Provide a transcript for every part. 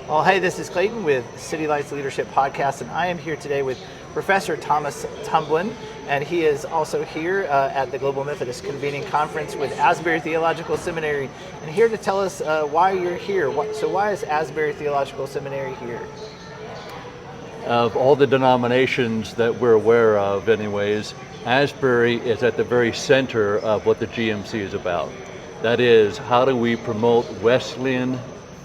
Well, hey, this is Clayton with City Lights Leadership Podcast, and I am here today with Professor Thomas Tumblin, and he is also here at the Global Methodist Convening Conference with Asbury Theological Seminary, and here to tell us why you're here. So why is Asbury Theological Seminary here? Of all the denominations that we're aware of anyways, Asbury is at the very center of what the GMC is about. That is, how do we promote Wesleyan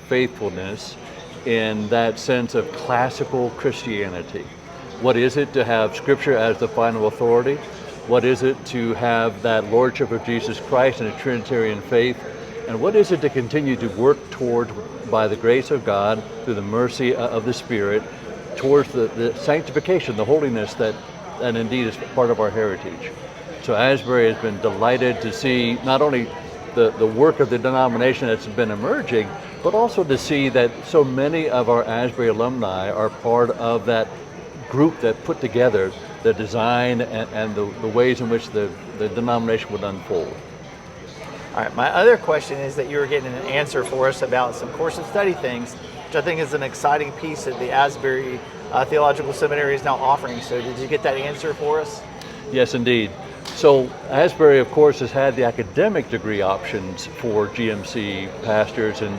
faithfulness in that sense of classical Christianity? What is it to have Scripture as the final authority? What is it to have that Lordship of Jesus Christ in a Trinitarian faith? And what is it to continue to work toward, by the grace of God, through the mercy of the Spirit, towards the sanctification, the holiness that indeed is part of our heritage? So Asbury has been delighted to see not only the work of the denomination that's been emerging, but also to see that so many of our Asbury alumni are part of that group that put together the design and the ways in which the denomination would unfold. All right, my other question is that you were getting an answer for us about some course of study things, which I think is an exciting piece that the Asbury Theological Seminary is now offering. So did you get that answer for us? Yes, indeed. So Asbury, of course, has had the academic degree options for GMC pastors and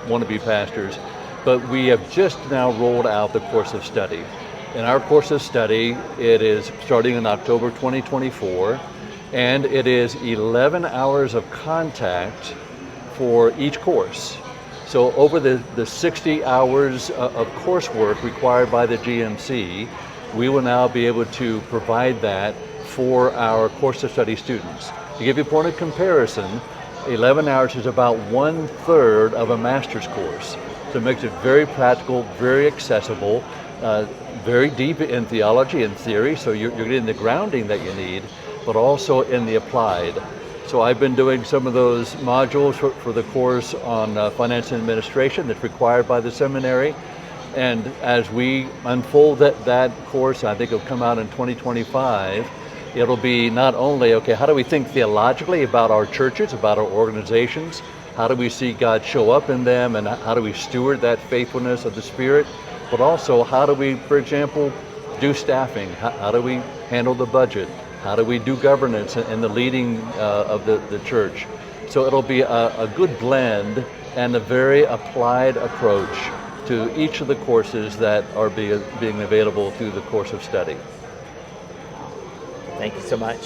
wannabe pastors, but we have just now rolled out the course of study. In our course of study, it is starting in October 2024, and it is 11 hours of contact for each course. So over the 60 hours of coursework required by the GMC, we will now be able to provide that for our course of study students. To give you a point of comparison, 11 hours is about 1/3 of a master's course. So it makes it very practical, very accessible, very deep in theology and theory, so you're getting the grounding that you need, but also in the applied. So I've been doing some of those modules for the course on finance and administration that's required by the seminary. And as we unfold that course, I think it'll come out in 2025, it'll be not only, okay, how do we think theologically about our churches, about our organizations? How do we see God show up in them, and how do we steward that faithfulness of the Spirit? But also, how do we, for example, do staffing? How do we handle the budget? How do we do governance and the leading of the church? So it'll be a good blend and a very applied approach to each of the courses that are being available through the course of study. Thank you so much.